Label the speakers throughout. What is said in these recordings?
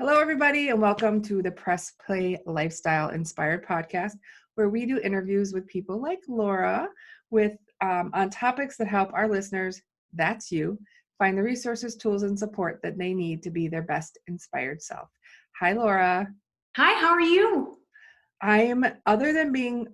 Speaker 1: Hello, everybody, and welcome to the Press Play Lifestyle Inspired podcast, where we do interviews with people like Laura with on topics that help our listeners, that's you, find the resources, tools, and support that they need to be their best inspired self. Hi, Laura.
Speaker 2: Hi, how are you?
Speaker 1: I'm, other than being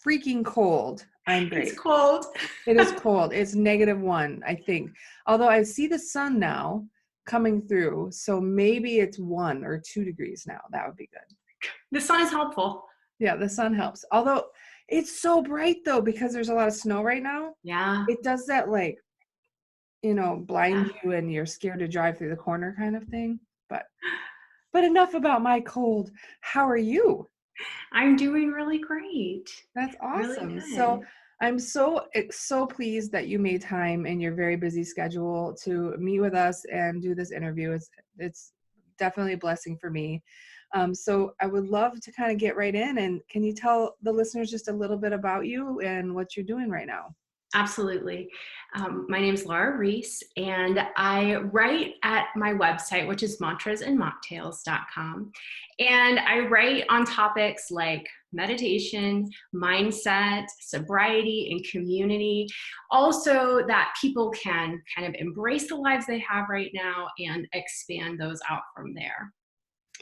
Speaker 1: freaking cold, I'm great.
Speaker 2: It's cold.
Speaker 1: It is cold. It's -1, I think. Although I see the sun now coming through, so maybe it's 1 or 2 degrees now. That would be good.
Speaker 2: The sun is helpful.
Speaker 1: Yeah, the sun helps. Although it's so bright though, because there's a lot of snow right now.
Speaker 2: Yeah.
Speaker 1: It does that blind you and you're scared to drive through the corner kind of thing. But enough about my cold. How are you?
Speaker 2: I'm doing really great.
Speaker 1: That's awesome.
Speaker 2: Really
Speaker 1: So
Speaker 2: good.
Speaker 1: I'm so pleased that you made time in your very busy schedule to meet with us and do this interview. It's definitely a blessing for me. So I would love to kind of get right in. And can you tell the listeners just a little bit about you and what you're doing right now?
Speaker 2: Absolutely. My name is Laura Rees, and I write at my website, which is Mantras and Mocktails.com. And I write on topics like meditation, mindset, sobriety, and community. Also, that people can kind of embrace the lives they have right now and expand those out from there.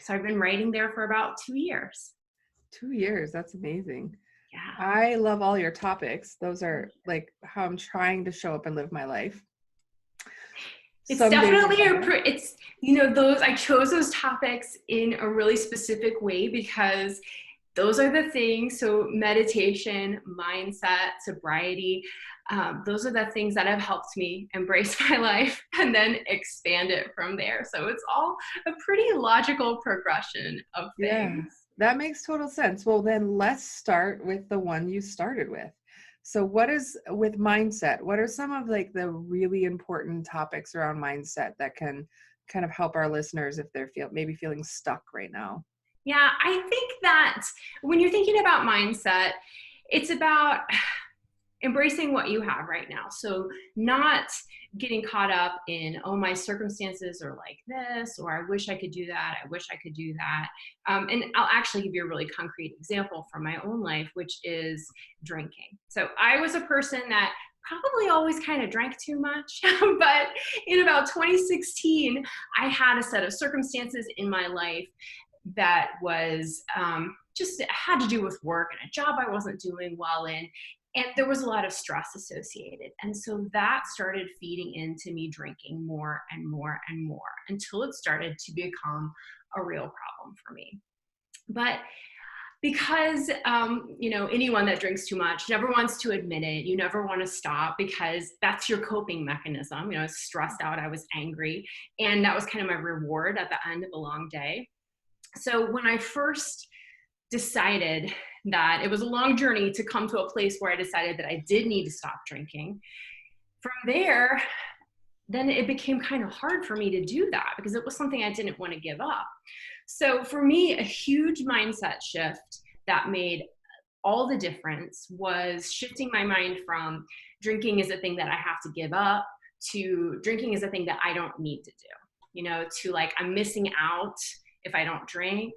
Speaker 2: So I've been writing there for about 2 years.
Speaker 1: 2 years. That's amazing.
Speaker 2: Yeah.
Speaker 1: I love all your topics. Those are like how I'm trying to show up and live my life.
Speaker 2: It's
Speaker 1: Some
Speaker 2: definitely
Speaker 1: days
Speaker 2: I chose those topics in a really specific way because those are the things. So meditation, mindset, sobriety, those are the things that have helped me embrace my life and then expand it from there. So it's all a pretty logical progression of things.
Speaker 1: Yeah, that makes total sense. Well, then let's start with the one you started with. So what is with mindset? What are some of like the really important topics around mindset that can kind of help our listeners if they're feeling stuck right now?
Speaker 2: Yeah, I think that when you're thinking about mindset, it's about embracing what you have right now. So not getting caught up in, oh, my circumstances are like this, or I wish I could do that. I wish I could do that. And I'll actually give you a really concrete example from my own life, which is drinking. So I was a person that probably always kind of drank too much, but in about 2016, I had a set of circumstances in my life that was just had to do with work and a job I wasn't doing well in. And there was a lot of stress associated. And so that started feeding into me drinking more and more and more until it started to become a real problem for me. But because anyone that drinks too much never wants to admit it, you never want to stop because that's your coping mechanism. I was stressed out, I was angry, and that was kind of my reward at the end of a long day. So when I first decided that it was a long journey to come to a place where I decided that I did need to stop drinking, from there, then it became kind of hard for me to do that because it was something I didn't want to give up. So for me, a huge mindset shift that made all the difference was shifting my mind from drinking is a thing that I have to give up to drinking is a thing that I don't need to do, to like I'm missing out if I don't drink,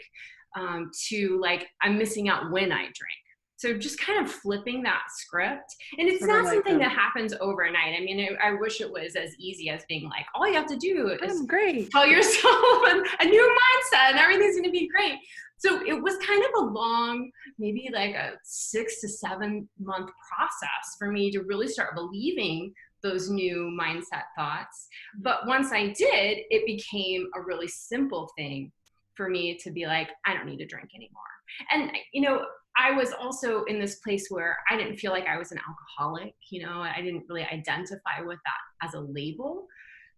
Speaker 2: to like I'm missing out when I drink. So just kind of flipping that script. And it's not something that happens overnight. I mean, I wish it was as easy as being like, all you have to do is tell yourself a new mindset and everything's going to be great. So it was kind of a long, maybe like a 6 to 7 month process for me to really start believing those new mindset thoughts. But once I did, it became a really simple thing for me to be like, I don't need to drink anymore. And, I was also in this place where I didn't feel like I was an alcoholic. I didn't really identify with that as a label.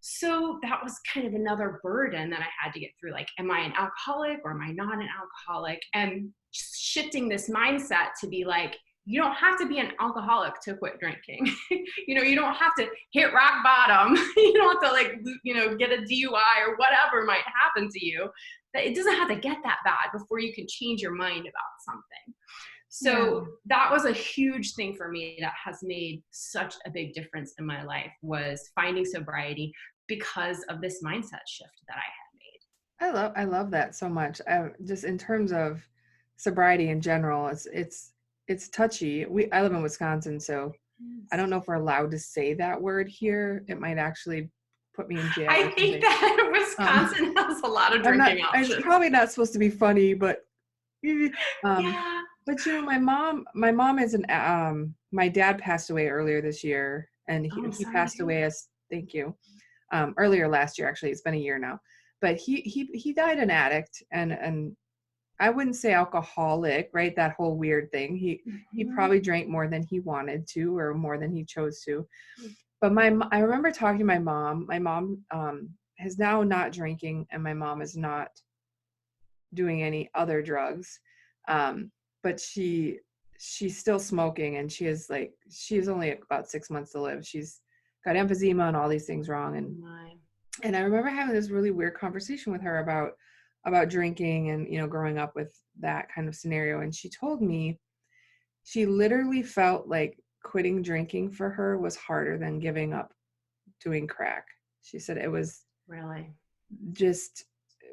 Speaker 2: So that was kind of another burden that I had to get through. Like, am I an alcoholic or am I not an alcoholic? And shifting this mindset to be like, you don't have to be an alcoholic to quit drinking. You don't have to hit rock bottom. You don't have to get a DUI or whatever might happen to you. It doesn't have to get that bad before you can change your mind about something. So that was a huge thing for me that has made such a big difference in my life was finding sobriety because of this mindset shift that I had made.
Speaker 1: I I love that so much. Just in terms of sobriety in general, it's touchy. I live in Wisconsin, so I
Speaker 2: Yes.
Speaker 1: don't know if we're allowed to say that word here. It might actually put me in jail
Speaker 2: I
Speaker 1: or
Speaker 2: think
Speaker 1: something.
Speaker 2: that
Speaker 1: Um,
Speaker 2: Wisconsin has a lot of
Speaker 1: I'm not.
Speaker 2: drinking
Speaker 1: It's
Speaker 2: options.
Speaker 1: probably not supposed to be funny, but um,
Speaker 2: Yeah.
Speaker 1: but my mom is my dad passed away earlier this year, and
Speaker 2: Oh, I'm
Speaker 1: he
Speaker 2: sorry to
Speaker 1: passed
Speaker 2: hear
Speaker 1: away
Speaker 2: that.
Speaker 1: as thank you earlier last year. Actually, it's been a year now, but he died an addict, and I wouldn't say alcoholic, right? That whole weird thing. He
Speaker 2: Mhm.
Speaker 1: probably drank more than he wanted to, or more than he chose to. But I remember talking to my mom. My mom is now not drinking, and my mom is not doing any other drugs. Um, but she's still smoking, and she has only about 6 months to live. She's got emphysema and all these things wrong,
Speaker 2: Oh my.
Speaker 1: and I remember having this really weird conversation with her about drinking and growing up with that kind of scenario. And she told me she literally felt like quitting drinking for her was harder than giving up doing crack. She said it was
Speaker 2: Really?
Speaker 1: just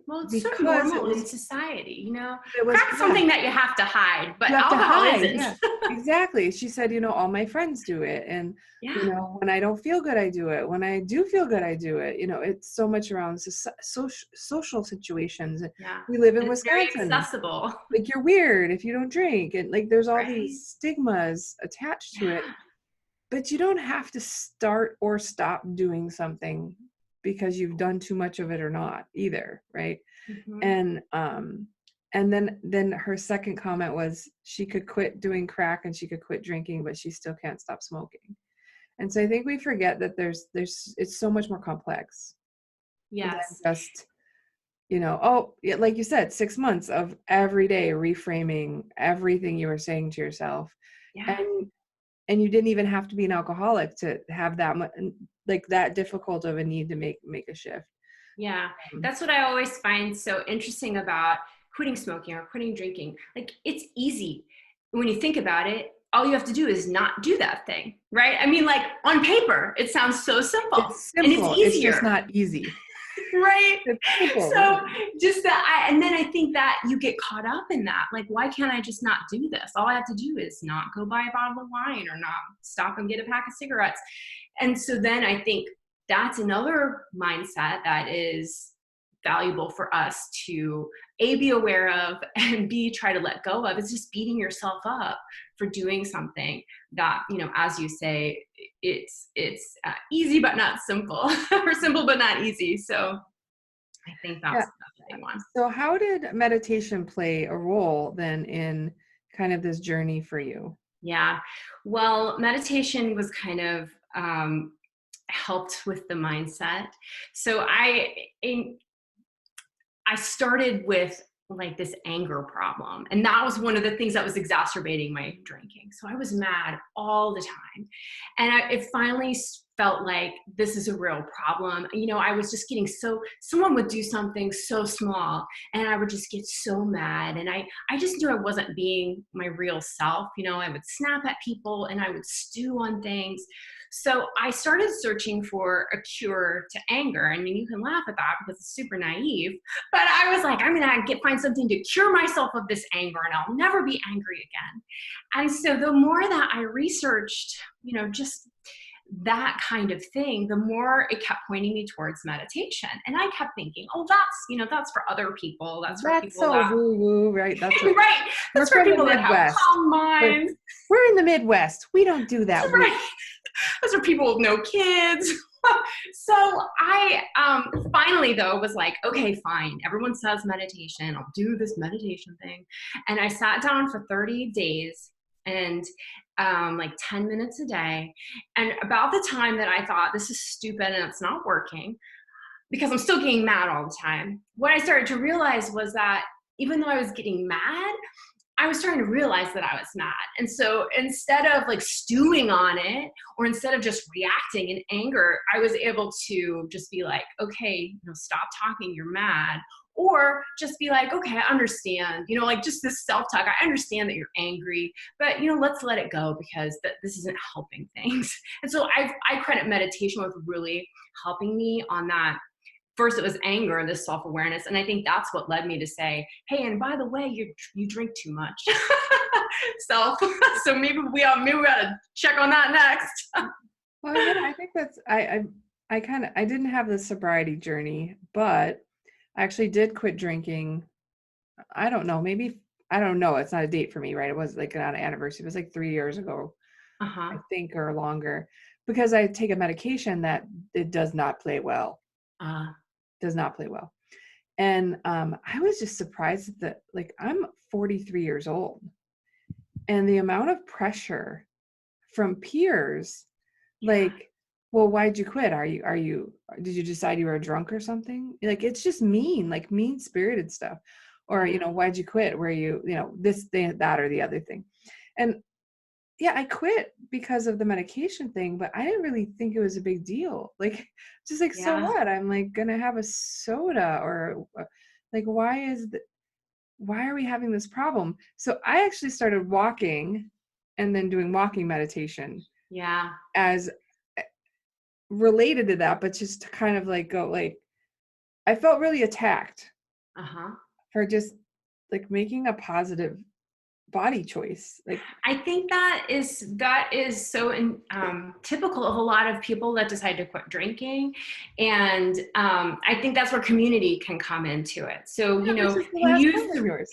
Speaker 2: Well, it's so
Speaker 1: because
Speaker 2: normal in society, you know.
Speaker 1: it was
Speaker 2: Crack's
Speaker 1: yeah,
Speaker 2: something that you have to hide, but
Speaker 1: you have to
Speaker 2: alcohol
Speaker 1: hide.
Speaker 2: isn't.
Speaker 1: Yeah, exactly. She said, all my friends do it. And,
Speaker 2: Yeah,
Speaker 1: when I don't feel good, I do it. When I do feel good, I do it. It's so much around social situations.
Speaker 2: yeah.
Speaker 1: We live in
Speaker 2: And it's very
Speaker 1: Wisconsin.
Speaker 2: accessible,
Speaker 1: Like, you're weird if you don't drink. And like, there's all
Speaker 2: right?
Speaker 1: these stigmas attached to it.
Speaker 2: Yeah.
Speaker 1: But you don't have to start or stop doing something because you've done too much of it or not either. Right.
Speaker 2: Hmm.
Speaker 1: And then her second comment was she could quit doing crack and she could quit drinking, but she still can't stop smoking. And so I think we forget that there's it's so much more complex than
Speaker 2: Yes.
Speaker 1: just oh yeah, like you said, 6 months of every day reframing everything you were saying to yourself.
Speaker 2: Yeah.
Speaker 1: And you didn't even have to be an alcoholic to have that much, like, that difficult of a need to make a shift.
Speaker 2: Yeah.
Speaker 1: um,
Speaker 2: That's what I always find so interesting about quitting smoking or quitting drinking. Like, it's easy. When you think about it, all you have to do is not do that thing, right? I mean, like, on paper, it sounds so simple
Speaker 1: it's
Speaker 2: and it's
Speaker 1: simple, it's just
Speaker 2: easier.
Speaker 1: not easy.
Speaker 2: Right.
Speaker 1: It's simple,
Speaker 2: So
Speaker 1: yeah.
Speaker 2: just that and then I think that you get caught up in that. Like, why can't I just not do this? All I have to do is not go buy a bottle of wine or not stop and get a pack of cigarettes. And so then I think that's another mindset that is valuable for us to A, be aware of, and B, try to let go of. Is just beating yourself up for doing something that, as you say, it's easy but not simple, or simple but not easy. So I think
Speaker 1: Yeah.
Speaker 2: that's a big one.
Speaker 1: So how did meditation play a role then in kind of this journey for you?
Speaker 2: Yeah. Well, meditation was kind of helped with the mindset. So I started with like this anger problem. And that was one of the things that was exacerbating my drinking. So I was mad all the time. And it finally felt like this is a real problem. I was just getting someone would do something so small and I would just get so mad. And I just knew I wasn't being my real self. I would snap at people and I would stew on things. So I started searching for a cure to anger. I mean, you can laugh at that because it's super naive, but I was like, I'm going to find something to cure myself of this anger and I'll never be angry again. And so the more that I researched, just that kind of thing, the more it kept pointing me towards meditation. And I kept thinking, oh, that's for other people. That's for
Speaker 1: That's
Speaker 2: people
Speaker 1: so
Speaker 2: that,
Speaker 1: woo woo, right? That's what
Speaker 2: right. That's
Speaker 1: we're
Speaker 2: for
Speaker 1: from the
Speaker 2: people that have
Speaker 1: Midwest.
Speaker 2: calm
Speaker 1: We're
Speaker 2: minds.
Speaker 1: we're in the Midwest. We don't do that woo.
Speaker 2: Right. Those are people with no kids. So I finally, though, was like, okay, fine. Everyone says meditation. I'll do this meditation thing. And I sat down for 30 days and like 10 minutes a day. And about the time that I thought this is stupid and it's not working, because I'm still getting mad all the time, what I started to realize was that even though I was getting mad, I was starting to realize that I was mad. And so instead of like stewing on it, or instead of just reacting in anger, I was able to just be like, okay, stop talking, you're mad. Or just be like, okay, I understand, like just this self-talk. I understand that you're angry, but let's let it go because this isn't helping things. And so I credit meditation with really helping me on that first it was anger and this self-awareness. And I think that's what led me to say, hey, and by the way, you drink too much. So maybe we ought to check on that next.
Speaker 1: Well, yeah, I think that's, I didn't have the sobriety journey, but I actually did quit drinking. I don't know, I don't know. It's not a date for me, right? It was like not an anniversary. It was like 3 years ago,
Speaker 2: Uh-huh.
Speaker 1: I think, or longer, because I take a medication that it does not play well, does not play well. And I was just surprised that, like, I'm 43 years old, and the amount of pressure from peers, like, well, why'd you quit? Did you decide you were drunk or something? Like, it's just like mean spirited stuff. Or, why'd you quit? Were you, this thing, that, or the other thing. And yeah, I quit because of the medication thing, but I didn't really think it was a big deal. Like, just like, so what? I'm like gonna have a soda, or like, why are we having this problem? So I actually started walking and then doing walking meditation.
Speaker 2: Yeah.
Speaker 1: As related to that, but just to kind of like go, like, I felt really attacked for just like making a positive body choice. Like,
Speaker 2: I think that is so typical of a lot of people that decide to quit drinking, and I think that's where community can come into it. So
Speaker 1: which is the
Speaker 2: can
Speaker 1: last
Speaker 2: you
Speaker 1: point of yours.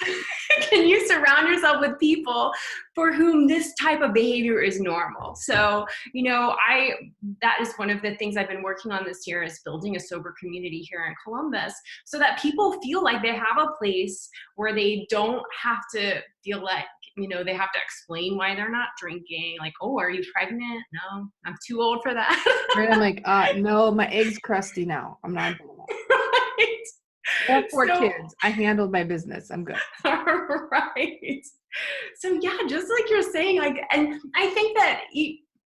Speaker 2: can you surround yourself with people for whom this type of behavior is normal? So that is one of the things I've been working on this year, is building a sober community here in Columbus, so that people feel like they have a place where they don't have to feel like they have to explain why they're not drinking. Like, oh, are you pregnant? No, I'm too old for that.
Speaker 1: Right? I'm like, no, my egg's crusty now. I'm not doing that.
Speaker 2: Right.
Speaker 1: I have 4 kids. I handled my business. I'm good.
Speaker 2: Right. So yeah, just like you're saying, like, and I think that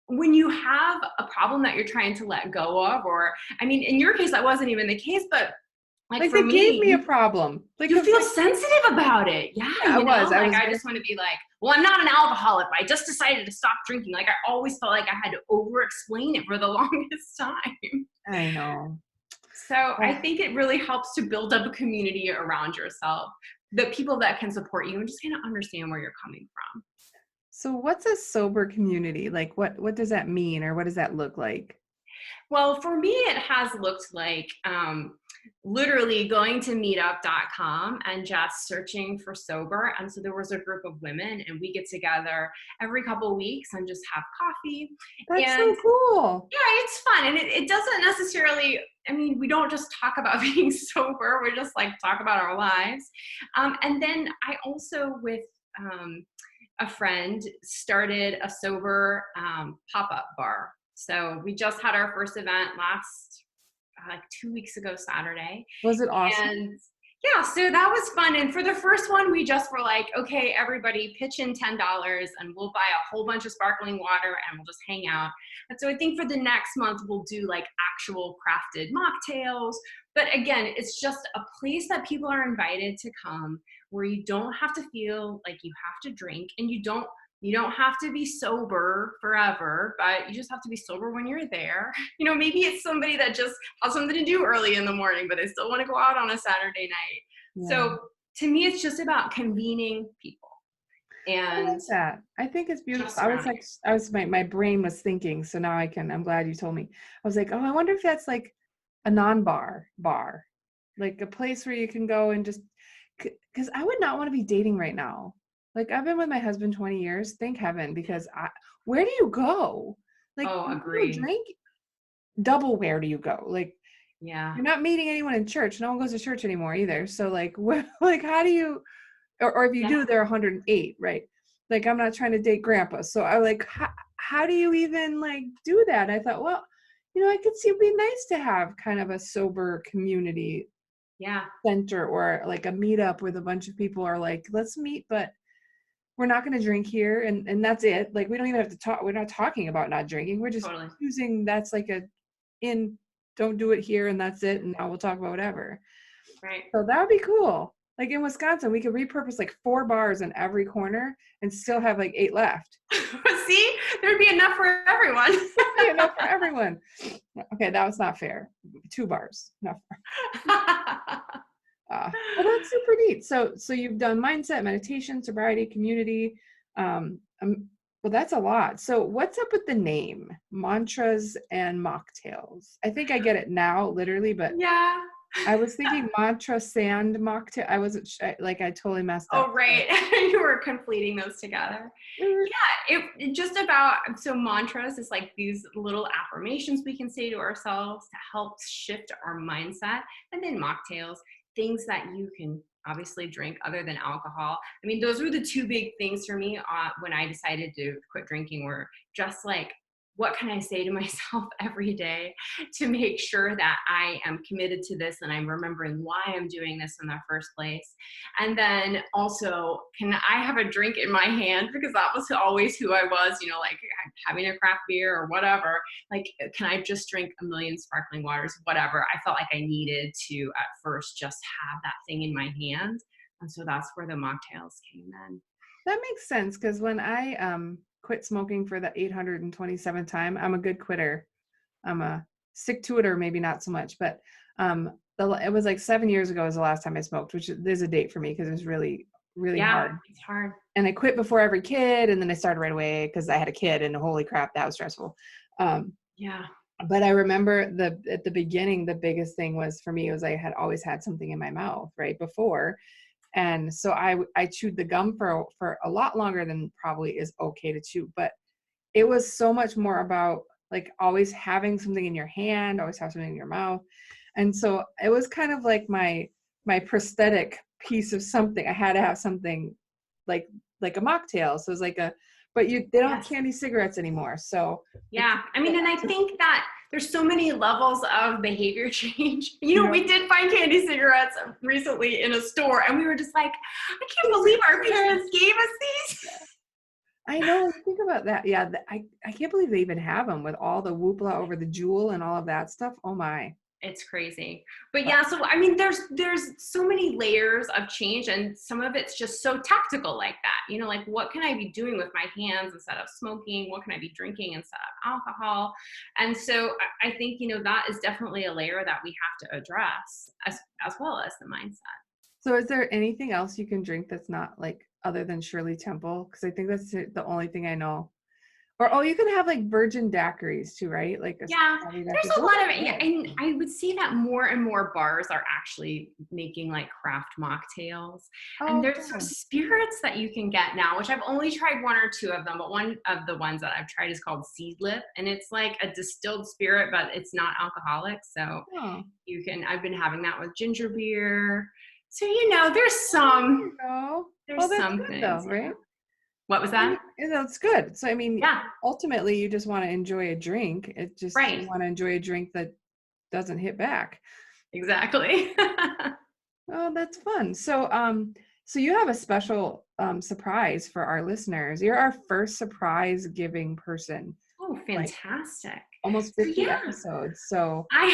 Speaker 2: when you have a problem that you're trying to let go of, or I mean, in your case, that wasn't even the case, but like for
Speaker 1: they
Speaker 2: me,
Speaker 1: gave me a problem. Like,
Speaker 2: you feel sensitive about it. Yeah.
Speaker 1: I was.
Speaker 2: I just want to be like, well, I'm not an alcoholic, but I just decided to stop drinking. Like, I always felt like I had to over explain it for the longest time.
Speaker 1: I know.
Speaker 2: So I think it really helps to build up a community around yourself, the people that can support you and just kind of understand where you're coming from.
Speaker 1: So what's a sober community? Like, what does that mean, or what does that look like?
Speaker 2: Well, for me, it has looked like literally going to meetup.com and just searching for sober. And so there was a group of women, and we get together every couple of weeks and just have coffee.
Speaker 1: That's
Speaker 2: and
Speaker 1: so cool.
Speaker 2: Yeah, it's fun. And it doesn't necessarily, I mean, we don't just talk about being sober. We just like talk about our lives. And then I also, with a friend, started a sober pop-up bar. So we just had our first event like 2 weeks ago Saturday.
Speaker 1: Was it awesome?
Speaker 2: And yeah, so that was fun. And for the first one, we just were like, okay, everybody pitch in $10 and we'll buy a whole bunch of sparkling water and we'll just hang out. And so I think for the next month, we'll do like actual crafted mocktails. But again, it's just a place that people are invited to come, where you don't have to feel like you have to drink, and you don't have to be sober forever, but you just have to be sober when you're there. Maybe it's somebody that just has something to do early in the morning, but they still want to go out on a Saturday night. Yeah. So to me, it's just about convening people. And
Speaker 1: I like that. I think it's beautiful. My brain was thinking, so now I'm glad you told me. I was like, oh, I wonder if that's like a non-bar bar, like a place where you can go and just, because I would not want to be dating right now. Like, I've been with my husband 20 years, thank heaven, because where do you go? Like,
Speaker 2: agree.
Speaker 1: Drink double, where do you go? Like,
Speaker 2: yeah,
Speaker 1: you're not meeting anyone in church. No one goes to church anymore either. So like, like, how do you, or if you do, they're 108, right? Like, I'm not trying to date grandpa. So I like, how do you even like do that? I thought, well, I could see it'd be nice to have kind of a sober community center, or like a meetup with a bunch of people are like, let's meet, but we're not going to drink here. And that's it. Like, we don't even have to talk. We're not talking about not drinking. We're just choosing, that's like don't do it here, and that's it. And now we'll talk about whatever.
Speaker 2: Right.
Speaker 1: So that would be cool. Like in Wisconsin, we could repurpose like 4 bars in every corner and still have like 8 left.
Speaker 2: See, There'd be enough for everyone.
Speaker 1: Enough for everyone. Okay, that was not fair. 2 bars. Not fair. Well, that's super neat. So you've done mindset, meditation, sobriety, community. Well, that's a lot. So what's up with the name, Mantras and Mocktails? I think I get it now, literally, but
Speaker 2: Yeah.
Speaker 1: I was thinking mantra sand mocktail. I wasn't like I totally messed up.
Speaker 2: Oh, right. You were conflating those together. Yeah, it just about, so mantras is like these little affirmations we can say to ourselves to help shift our mindset. And then mocktails, things that you can obviously drink other than alcohol. I mean, those were the 2 big things for me when I decided to quit drinking, were just like, what can I say to myself every day to make sure that I am committed to this and I'm remembering why I'm doing this in the first place? And then also, can I have a drink in my hand? Because that was always who I was, like having a craft beer or whatever. Like, can I just drink a million sparkling waters, whatever? I felt like I needed to at first just have that thing in my hand. And so that's where the mocktails came in.
Speaker 1: That makes sense, because when I quit smoking for the 827th time, I'm a good quitter. I'm a stick to it, or maybe not so much, but it was like 7 years ago was the last time I smoked, which is a date for me because it was really, really hard.
Speaker 2: It's hard.
Speaker 1: And I quit before every kid, and then I started right away because I had a kid, and holy crap, that was stressful.
Speaker 2: Yeah.
Speaker 1: But I remember at the beginning, the biggest thing was for me was I had always had something in my mouth right before. And so I chewed the gum for a lot longer than probably is okay to chew, but it was so much more about like always having something in your hand, always have something in your mouth. And so it was kind of like my prosthetic piece of something. I had to have something like a mocktail. So it was like but they don't have candy cigarettes anymore. So
Speaker 2: yeah, I mean, and I think that there's so many levels of behavior change. We did find candy cigarettes recently in a store, and we were just like, I can't believe our parents gave us these.
Speaker 1: I know. Think about that. Yeah, I can't believe they even have them with all the whoopla over the jewel and all of that stuff. Oh my.
Speaker 2: It's crazy. But yeah, so I mean, there's so many layers of change, and some of it's just so tactical like that. Like, what can I be doing with my hands instead of smoking? What can I be drinking instead of alcohol? And so I think, that is definitely a layer that we have to address as well as the mindset.
Speaker 1: So is there anything else you can drink that's not like other than Shirley Temple? Because I think that's the only thing I know. Or you can have like virgin daiquiris too, right? Like
Speaker 2: there's a lot of it. Yeah, and I would see that more and more bars are actually making like craft mocktails. And there's some spirits that you can get now, which I've only tried 1 or 2 of them, but one of the ones that I've tried is called Seedlip, and it's like a distilled spirit, but it's not alcoholic. So I've been having that with ginger beer. So there's some. There's some things,
Speaker 1: though, right?
Speaker 2: What was that?
Speaker 1: That's good. So, I mean, ultimately you just want to enjoy a drink. It just, you want to enjoy a drink that doesn't hit back.
Speaker 2: Exactly.
Speaker 1: Oh, that's fun. So, so you have a special surprise for our listeners. You're our first surprise giving person.
Speaker 2: Oh, fantastic.
Speaker 1: Almost 50 episodes. So
Speaker 2: I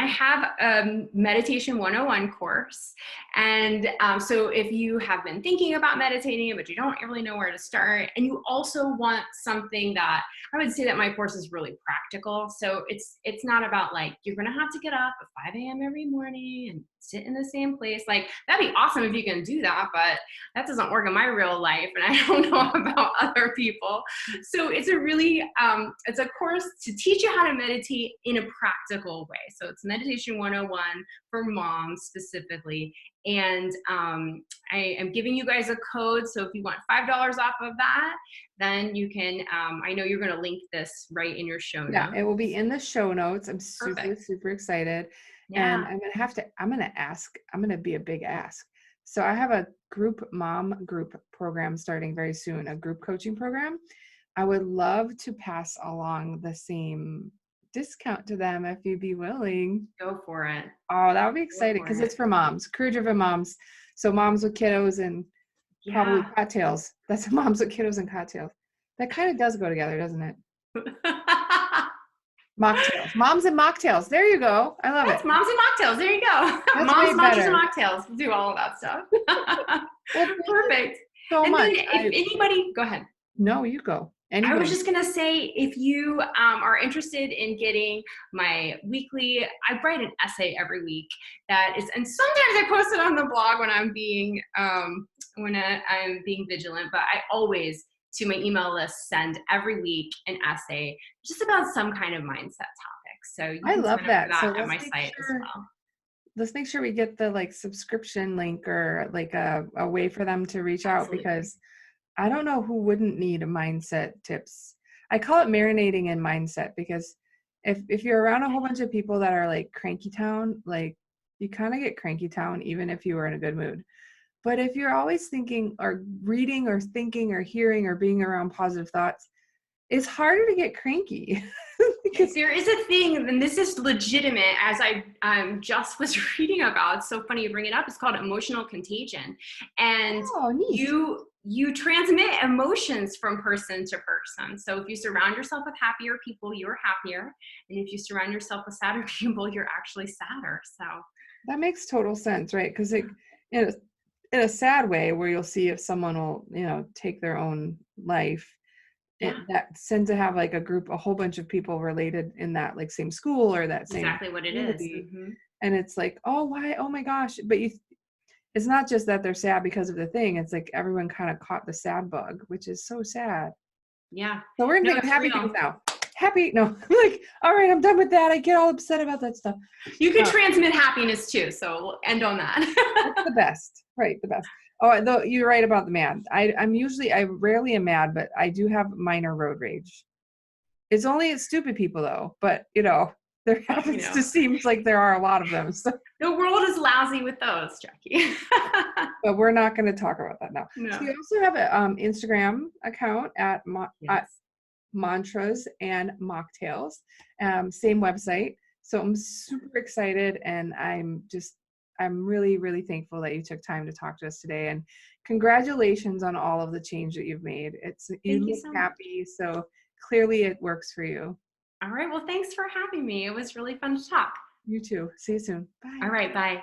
Speaker 2: have a meditation 101 course. And so if you have been thinking about meditating, but you don't really know where to start, and you also want something that, I would say that my course is really practical. So it's not about like, you're going to have to get up at 5 a.m. every morning and sit in the same place. Like, that'd be awesome if you can do that, but that doesn't work in my real life. And I don't know about other people. So it's a really, it's a course to teach you how to meditate in a practical way. So it's Meditation 101 for moms specifically. And I am giving you guys a code. So if you want $5 off of that, then you can, I know you're going to link this right in your show notes.
Speaker 1: Yeah, it will be in the show notes. I'm super excited. Yeah. And I'm going to be a big ask. So I have a mom group program starting very soon, a group coaching program. I would love to pass along the same discount to them if you'd be willing.
Speaker 2: Go for it.
Speaker 1: Oh, that would be exciting because it's for moms, career-driven moms. So moms with kiddos and probably cocktails. That's moms with kiddos and cocktails. That kind of does go together, doesn't it? Mocktails. Moms and mocktails. There you go. I love it.
Speaker 2: Moms and mocktails. There you go.
Speaker 1: That's
Speaker 2: moms, mocktails, and mocktails. We'll do all of that stuff.
Speaker 1: Well,
Speaker 2: perfect.
Speaker 1: So
Speaker 2: and
Speaker 1: much.
Speaker 2: Then if anybody, go ahead.
Speaker 1: No, you go.
Speaker 2: I was
Speaker 1: Anybody.
Speaker 2: just going to say, if you are interested in getting my weekly, I write an essay every week that is, and sometimes I post it on the blog when I'm being vigilant, but I always, to my email list, send every week an essay just about some kind of mindset topic. So you
Speaker 1: I
Speaker 2: can
Speaker 1: love
Speaker 2: sign up for
Speaker 1: that. So
Speaker 2: that at my site as well.
Speaker 1: let's make sure we get the like subscription link or like a way for them to reach out,
Speaker 2: Absolutely.
Speaker 1: because I don't know who wouldn't need a mindset tips. I call it marinating in mindset, because if you're around a whole bunch of people that are like cranky town, like you kind of get cranky town even if you were in a good mood. But if you're always thinking or reading or thinking or hearing or being around positive thoughts, it's harder to get cranky. Because
Speaker 2: There is a thing, and this is legitimate, as I just was reading about. It's so funny you bring it up. It's called emotional contagion, and
Speaker 1: oh, neat.
Speaker 2: you transmit emotions from person to person. So if you surround yourself with happier people, you're happier, and if you surround yourself with sadder people, you're actually sadder. So
Speaker 1: That makes total sense, right? Because it in a, in a sad way, where you'll see if someone will, take their own life,
Speaker 2: yeah,
Speaker 1: that tend to have like a group, a whole bunch of people related in that like same school or that
Speaker 2: that's
Speaker 1: same
Speaker 2: exactly what it is.
Speaker 1: community. And it's like, oh, why? Oh my gosh. But it's not just that they're sad because of the thing. It's like everyone kind of caught the sad bug, which is so sad.
Speaker 2: Yeah,
Speaker 1: So we're gonna
Speaker 2: no,
Speaker 1: think of
Speaker 2: it's
Speaker 1: happy things
Speaker 2: real.
Speaker 1: now. Happy, no, like, all right, I'm done with that. I get all upset about that stuff.
Speaker 2: You can transmit happiness too. So we'll end on that.
Speaker 1: That's the best, right? The best. Oh, though you're right about the mad. I rarely am mad, but I do have minor road rage. It's only at stupid people though, but there
Speaker 2: You
Speaker 1: happens
Speaker 2: know,
Speaker 1: to seems like there are a lot of them. So,
Speaker 2: the world is lousy with those, Jackie.
Speaker 1: but we're not going to talk about that now. So
Speaker 2: No.
Speaker 1: you also have an Instagram account at
Speaker 2: Yes.
Speaker 1: Mantras and Mocktails, same website. So I'm super excited, and I'm really, really thankful that you took time to talk to us today. And congratulations on all of the change that you've made. You
Speaker 2: Thank you
Speaker 1: look
Speaker 2: so much.
Speaker 1: happy, so clearly it works for you.
Speaker 2: All right. Well, thanks for having me. It was really fun to talk.
Speaker 1: You too. See you soon. Bye.
Speaker 2: All right. Bye.